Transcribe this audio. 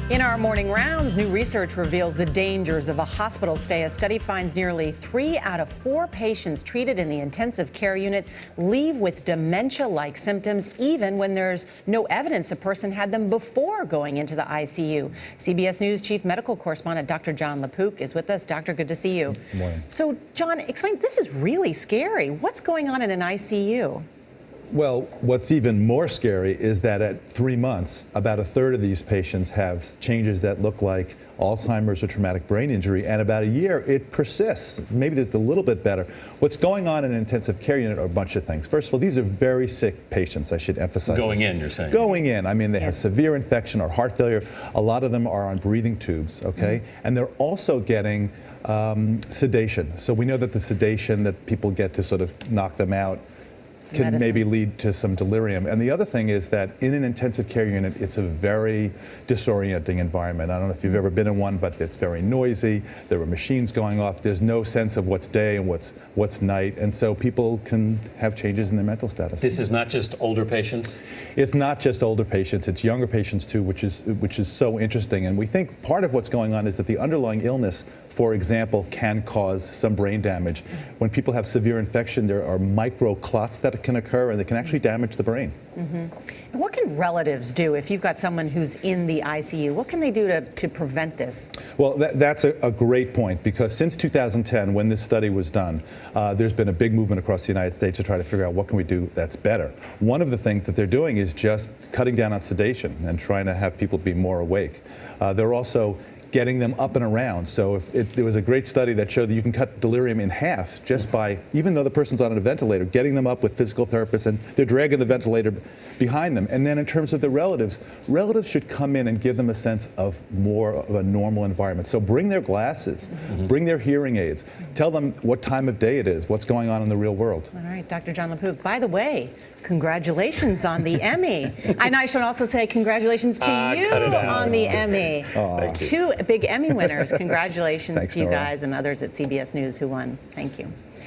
In our morning rounds, new research reveals the dangers of a hospital stay. A study finds nearly 3 out of 4 patients treated in the intensive care unit leave with dementia-like symptoms, even when there's no evidence a person had them before going into the ICU. CBS News Chief Medical Correspondent Dr. Jon LaPook is with us. Doctor, good to see you. Good morning. So, John, explain, this is really scary. What's going on in an ICU? Well, what's even more scary is that at 3 months, about a third of these patients have changes that look like Alzheimer's or traumatic brain injury, and about a year, it persists. Maybe it's a little bit better. What's going on in an intensive care unit are a bunch of things. First of all, these are very sick patients, I should emphasize. Going this. in, you're saying? Going in. I mean, they have severe infection or heart failure. A lot of them are on breathing tubes, okay? And they're also getting sedation. So we know that the sedation that people get to sort of knock them out can maybe lead to some delirium. And the other thing is that in an intensive care unit, it's a very disorienting environment. I don't know if you've ever been in one, but it's very noisy. There are machines going off. There's no sense of what's day and what's night. And so people can have changes in their mental status. This is not just older patients? It's not just older patients. It's younger patients too, which is so interesting. And we think part of what's going on is that the underlying illness, for example, can cause some brain damage. When people have severe infection, there are microclots that can occur, and they can actually damage the brain. And what can relatives do if you've got someone who's in the ICU? What can they do to prevent this? Well, that's a great point, because since 2010, when this study was done, there's been a big movement across the United States to try to figure out what can we do that's better. One of the things that they're doing is just cutting down on sedation and trying to have people be more awake. They're also getting them up and around. So there was a great study that showed that you can cut delirium in half just by, even though the person's on a ventilator, getting them up with physical therapists, and they're dragging the ventilator behind them. And then in terms of the relatives should come in and give them a sense of more of a normal environment. So bring their glasses, bring their hearing aids, tell them what time of day it is, what's going on in the real world. All right, Dr. Jon LaPook, by the way, congratulations on the Emmy. And I should also say congratulations to you on the Emmy. Thank you. 2 big Emmy winners. Congratulations Thanks, to you Nora. guys and others at CBS News who won. Thank you.